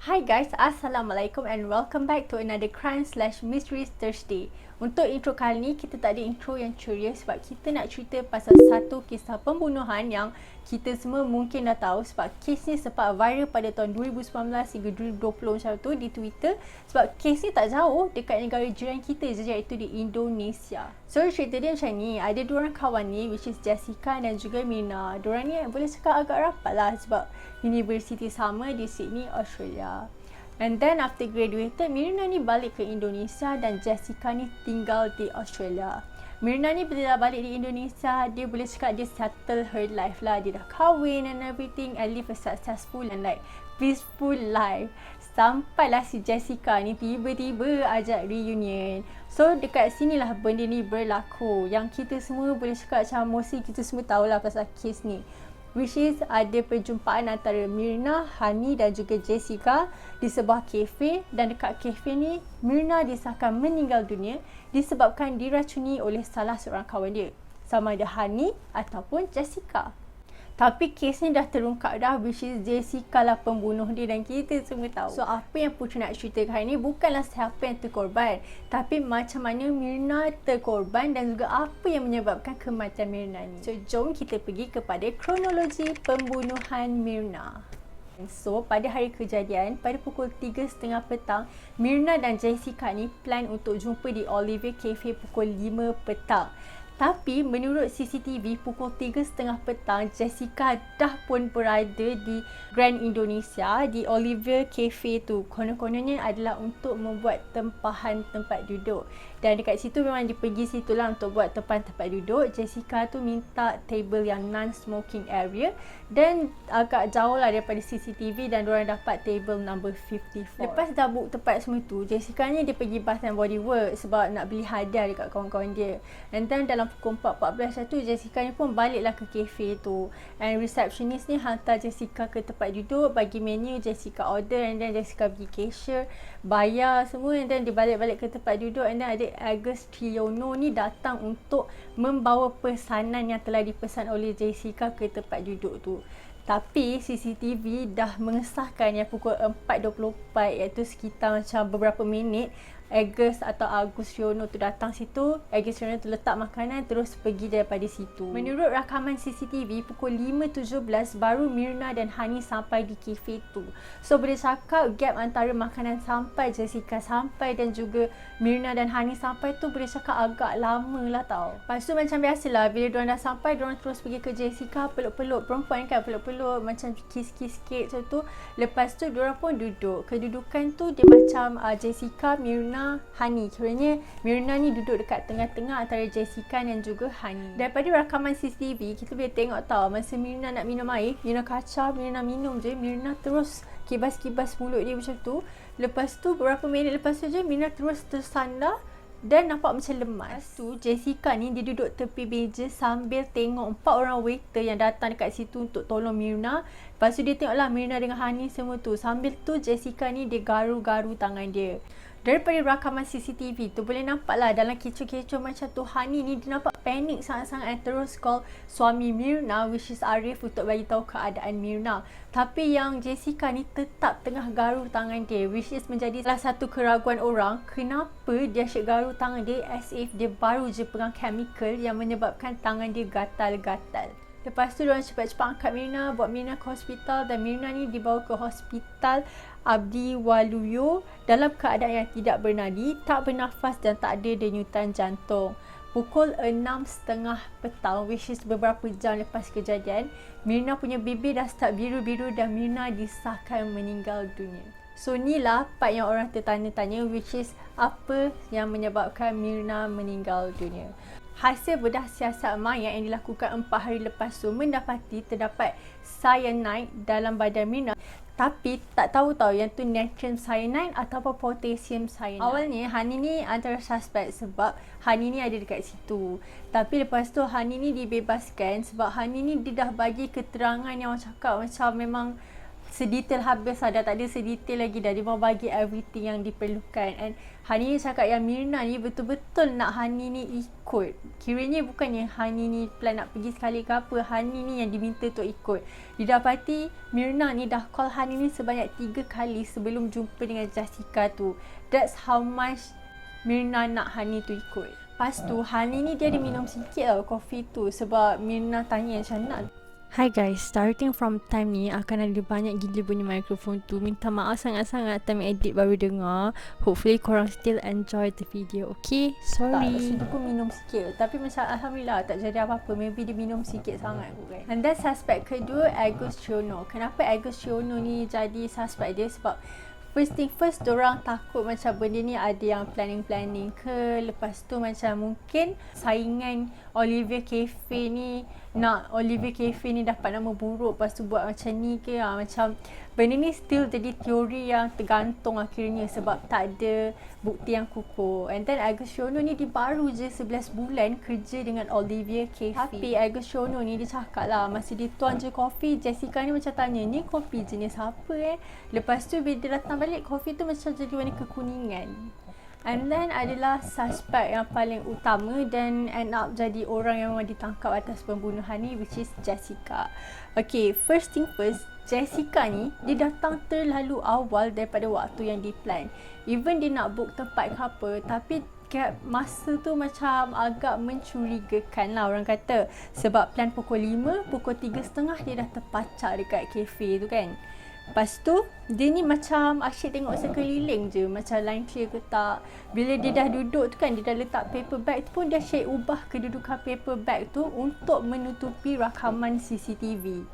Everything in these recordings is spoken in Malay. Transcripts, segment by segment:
Hi guys, Assalamualaikum and welcome back to another Crime/Mysteries Thursday. Untuk intro kali ni, kita tak ada intro yang ceria sebab kita nak cerita pasal satu kisah pembunuhan yang kita semua mungkin dah tahu sebab kes ni sempat viral pada tahun 2019 hingga 2020 macam tu di Twitter sebab kes ni tak jauh dekat negara jiran kita je, iaitu di Indonesia. So cerita dia macam ni, ada dua orang kawan ni which is Jessica dan juga Mina. Diorang ni boleh cakap agak rapat lah sebab universiti sama di Sydney, Australia. And then after graduated, Mirna ni balik ke Indonesia dan Jessica ni tinggal di Australia. Mirna ni bila dah balik di Indonesia, dia boleh cakap dia settle her life lah. Dia dah kahwin and everything and live a successful and like peaceful life. Sampailah si Jessica ni tiba-tiba ajak reunion. So dekat sinilah benda ni berlaku. Yang kita semua boleh cakap macam mostly kita semua tahulah pasal kes ni. Which is ada perjumpaan antara Mirna, Hani dan juga Jessica di sebuah kafe, dan dekat kafe ni Mirna disahkan meninggal dunia disebabkan diracuni oleh salah seorang kawan dia, sama ada Hani ataupun Jessica. Tapi kes ni dah terungkap dah, which is Jessica lah pembunuh dia dan kita semua tahu. So apa yang Putri nak ceritakan hari ni bukanlah siapa yang terkorban, tapi macam mana Mirna terkorban dan juga apa yang menyebabkan kematian Mirna ni. So jom kita pergi kepada kronologi pembunuhan Mirna. So pada hari kejadian, pada pukul 3.30 petang, Mirna dan Jessica ni plan untuk jumpa di Oliver Cafe pukul 5 petang. Tapi menurut CCTV pukul 3.30 petang, Jessica dah pun berada di Grand Indonesia di Oliver Cafe tu. Konon-kononnya adalah untuk membuat tempahan tempat duduk. Dan dekat situ memang dia pergi situ lah untuk buat tempat duduk. Jessica tu minta table yang non-smoking area dan agak jauh lah daripada CCTV dan diorang dapat table number 54. Lepas dah book tempat semua tu, Jessica ni dia pergi Bath and Body Works sebab nak beli hadiah dekat kawan-kawan dia. And then dalam pukul 4.14 tu, Jessica ni pun baliklah ke cafe tu. And receptionist ni hantar Jessica ke tempat duduk, bagi menu, Jessica order and then Jessica pergi cashier, bayar semua and then dia balik-balik ke tempat duduk. And then ada Agus Triyono ni datang untuk membawa pesanan yang telah dipesan oleh Jessica ke tempat duduk tu. Tapi CCTV dah mengesahkan yang pukul 4.24, iaitu sekitar macam beberapa minit, Agus Triyono tu datang situ. Agus Triyono tu letak makanan terus pergi daripada situ. Menurut rakaman CCTV pukul 5.17 baru Mirna dan Hani sampai di kafe tu. So boleh cakap gap antara makanan sampai, Jessica sampai dan juga Mirna dan Hani sampai tu boleh cakap agak lama lah tau. Lepas tu macam biasalah, bila diorang dah sampai, diorang terus pergi ke Jessica, peluk-peluk. Perempuan kan peluk-peluk, macam kiss-kiss sikit macam tu. Lepas tu diorang pun duduk. Kedudukan tu dia macam Jessica, Mirna, Hani. Kiranya Mirna ni duduk dekat tengah-tengah antara Jessica dan juga Hani. Daripada rakaman CCTV, kita boleh tengok tau, masa Mirna nak minum air, Mirna kacau, Mirna minum je, Mirna terus kibas-kibas mulut dia macam tu. Lepas tu beberapa minit lepas tu je Mirna terus tersandar dan nampak macam lemas. Lepas tu Jessica ni dia duduk tepi meja sambil tengok 4 orang waiter yang datang dekat situ untuk tolong Mirna. Lepas tu dia tengoklah Mirna dengan Hani semua tu. Sambil tu Jessica ni dia garu-garu tangan dia. Daripada rakaman CCTV tu boleh nampak lah dalam kecoh-kecoh macam tu, Hani ni dia nampak panik sangat-sangat, terus call suami Mirna which is Arif untuk bagi tahu keadaan Mirna. Tapi yang Jessica ni tetap tengah garu tangan dia, which is menjadi salah satu keraguan orang kenapa dia asyik garu tangan dia as if dia baru je pegang chemical yang menyebabkan tangan dia gatal-gatal. Lepas tu diorang cepat-cepat angkat Mirna, bawa Mirna ke hospital dan Mirna ni dibawa ke hospital Abdi Waluyo dalam keadaan yang tidak bernadi, tak bernafas dan tak ada denyutan jantung. Pukul 6.30 petang, which is beberapa jam lepas kejadian, Mirna punya bibir dah start biru-biru dan Mirna disahkan meninggal dunia. So ni lah part yang orang tertanya-tanya, which is apa yang menyebabkan Mirna meninggal dunia. Hasil bedah siasat mayat yang dilakukan 4 hari lepas tu mendapati terdapat cyanide dalam badan Mirna. Tapi tak tahu yang tu natrium cyanide ataupun potassium cyanide. Awalnya Hani ni antara suspek sebab Hani ni ada dekat situ. Tapi lepas tu Hani ni dibebaskan sebab Hani ni dia dah bagi keterangan yang orang cakap macam memang sedetail habis lah, dah tak ada sedetail lagi dah. Dia mau bagi everything yang diperlukan. And Hani ni cakap yang Myrna ni betul-betul nak Hani ni ikut. Kiranya bukannya Hani ni plan nak pergi sekali ke apa, Hani ni yang diminta untuk ikut. Didapati Myrna ni dah call Hani ni sebanyak 3 kali sebelum jumpa dengan Jessica tu. That's how much Myrna nak Hani tu ikut. Lepas tu Hani ni dia ada minum sikit tau kopi tu sebab Myrna tanya macam nak. Hi guys, starting from time ni akan ada banyak gila bunyi mikrofon tu. Minta maaf sangat-sangat time edit baru dengar. Hopefully korang still enjoy the video, okay? Sorry. Tak, dia pun minum sikit. Tapi macam Alhamdulillah tak jadi apa-apa. Maybe dia minum sikit sangat kot kan. And then suspect kedua, Agus Ciono. Kenapa Agus Ciono ni jadi suspect dia? Sebab first thing first, diorang takut macam benda ni ada yang planning ke. Lepas tu macam mungkin saingan Olivia Cafe ni nak Olivia Cafe ni dapat nama buruk lepas tu buat macam ni ke. Macam benda ni still jadi teori yang tergantung akhirnya sebab tak ada bukti yang kukuh. And then Agus Ciono ni dia baru je 11 bulan kerja dengan Olivia Cafe. Tapi Agus Ciono ni dia cakap lah masa dia tuan je kopi, Jessica ni macam tanya, ni kopi jenis apa Lepas tu bila dia datang balik, kopi tu macam jadi warna kekuningan. And then adalah suspect yang paling utama dan end up jadi orang yang memang ditangkap atas pembunuhan ni, which is Jessica. Okay, first thing first, Jessica ni dia datang terlalu awal daripada waktu yang diplan. Even dia nak book tempat ke apa, tapi masa tu macam agak mencurigakan lah orang kata. Sebab plan pukul 5, pukul 3.30 dia dah terpacak dekat kafe tu kan. Lepas tu, dia ni macam asyik tengok sekeliling je. Macam line clear ke tak. Bila dia dah duduk tu kan, dia dah letak paper bag tu pun dia asyik ubah kedudukan paper bag tu untuk menutupi rakaman CCTV.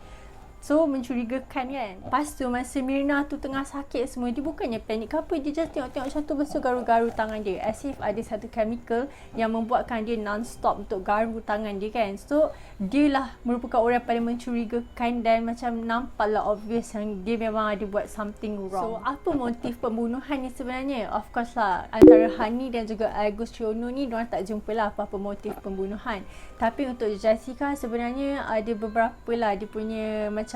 So mencurigakan kan. Lepas tu masa Myrna tu tengah sakit semua, dia bukannya panik ke apa, dia just tengok-tengok macam tu, lepas tu garu-garu tangan dia as if ada satu chemical yang membuatkan dia non-stop untuk garu tangan dia kan. So dia lah merupakan orang yang paling mencurigakan dan macam nampak lah obvious yang dia memang ada buat something wrong. So apa motif pembunuhan ni sebenarnya? Of course lah, antara Hani dan juga Agus Ciono ni diorang tak jumpa lah apa-apa motif pembunuhan. Tapi untuk Jessica sebenarnya ada beberapa lah dia punya macam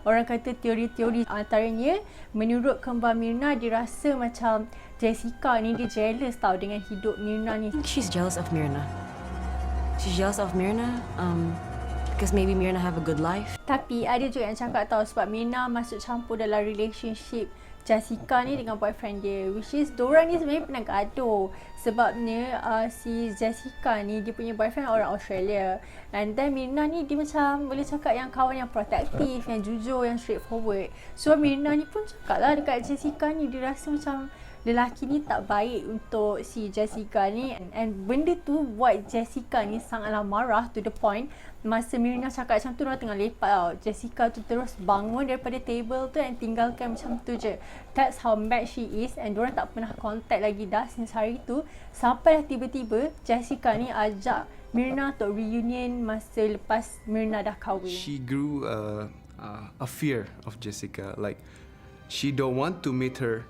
orang kata teori-teori. Antaranya menurut kembar Myrna, dia rasa macam Jessica ni dia jealous tau dengan hidup Myrna ni. She's jealous of Myrna. She's jealous of Myrna because maybe Myrna have a good life. Tapi ada juga yang cakap tau sebab Myrna masuk campur dalam relationship Jessica ni dengan boyfriend dia, which is diorang ni sebenarnya pernah gaduh. Sebabnya si Jessica ni dia punya boyfriend orang Australia, and then Myrna ni dia macam boleh cakap yang kawan yang protektif, yang jujur, yang straightforward. So Myrna ni pun cakap lah dekat Jessica ni, dia rasa macam lelaki ni tak baik untuk si Jessica ni. And benda tu buat Jessica ni sangatlah marah to the point masa Myrna cakap macam tu, diorang tengah lepak tau, Jessica tu terus bangun daripada table tu and tinggalkan macam tu je. That's how mad she is. And diorang tak pernah contact lagi dah since hari tu, sampai dah tiba-tiba Jessica ni ajak Myrna untuk reunion masa lepas Myrna dah kahwin. She grew a fear of Jessica. Like, she don't want to meet her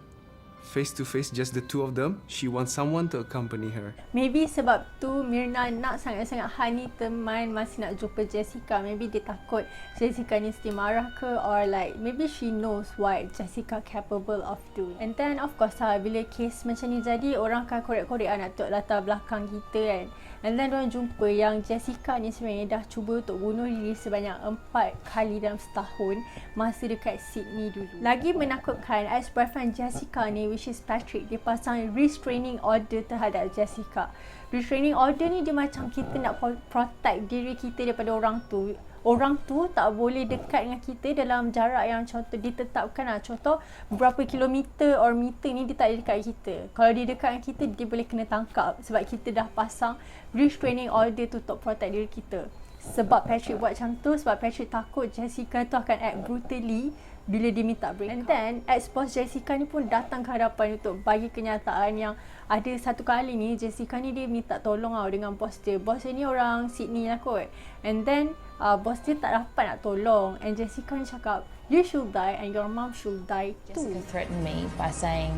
face to face, just the two of them. She wants someone to accompany her. Maybe sebab tu Myrna nak sangat-sangat Hani teman masa nak jumpa Jessica. Maybe dia takut Jessica ni mesti marah ke, or like maybe she knows what Jessica capable of doing. And then of course lah, bila kes macam ni jadi, orang akan korek-korek nak tengok latar belakang kita kan. And then diorang jumpa yang Jessica ni sebenarnya dah cuba untuk bunuh diri sebanyak 4 kali dalam setahun masa dekat Sydney dulu. Lagi menakutkan, ex-boyfriend Jessica ni, which is Patrick, dia pasang restraining order terhadap Jessica. Restraining order ni dia macam kita nak protect diri kita daripada orang tu. Orang tu tak boleh dekat dengan kita dalam jarak yang contoh ditetapkan lah. Contoh berapa kilometer or meter ni dia tak boleh dekat kita. Kalau dia dekat dengan kita, dia boleh kena tangkap sebab kita dah pasang restraining order tu untuk protect diri kita. Sebab Patrick buat macam tu, sebab Patrick takut Jessica tu akan act brutally bila dia minta break. And then ex-boss Jessica ni pun datang ke hadapan untuk bagi kenyataan yang ada satu kali ni Jessica ni dia minta tolong tau dengan bos dia. Bos dia ni orang Sydney lah kot. And then bos dia tak dapat nak tolong, and Jessica ni cakap, you should die and your mom should die too. Jessica threatened me by saying,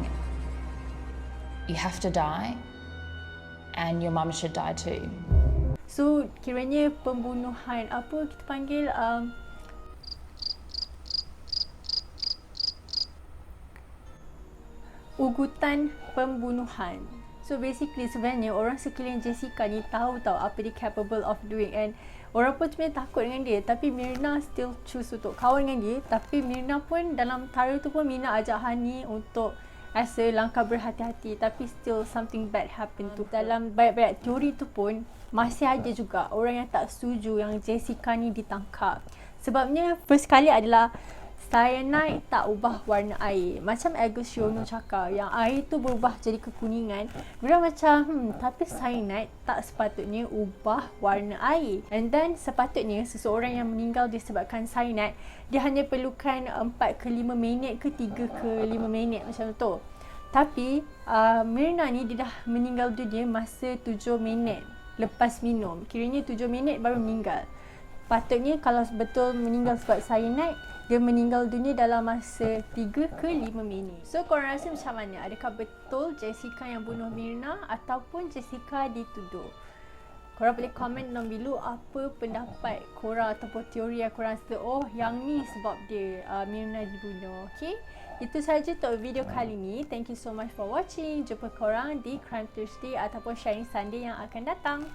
you have to die and your mum should die too. So kiranya pembunuhan apa kita panggil ugutan pembunuhan. So basically sebenarnya orang sekeliling Jessica ni tahu apa dia capable of doing, and orang pun sebenarnya takut dengan dia, tapi Myrna still choose untuk kawan dengan dia. Tapi Myrna pun dalam tara tu pun Myrna ajak Hani untuk as a langkah berhati-hati, tapi still something bad happen tu. Dalam banyak-banyak teori tu pun masih ada juga orang yang tak setuju yang Jessica ni ditangkap. Sebabnya first kali adalah cyanide tak ubah warna air. Macam Agus Shiono cakap yang air tu berubah jadi kekuningan. Mereka macam tapi cyanide tak sepatutnya ubah warna air. And then sepatutnya seseorang yang meninggal disebabkan cyanide, dia hanya perlukan 4 ke 5 minit ke 3 ke 5 minit macam tu. Tapi Myrna ni dia dah meninggal dunia masa 7 minit lepas minum. Kiranya 7 minit baru meninggal. Patutnya kalau betul meninggal sebab cyanide, dia meninggal dunia dalam masa 3 ke 5 minit. So korang rasa macam mana? Adakah betul Jessica yang bunuh Myrna ataupun Jessica dituduh? Korang boleh komen dalam bilu apa pendapat korang ataupun teori yang korang rasa yang ni sebab dia Myrna dibunuh. Okay? Itu sahaja untuk video kali ni. Thank you so much for watching. Jumpa korang di Crime Thursday ataupun Sharing Sunday yang akan datang.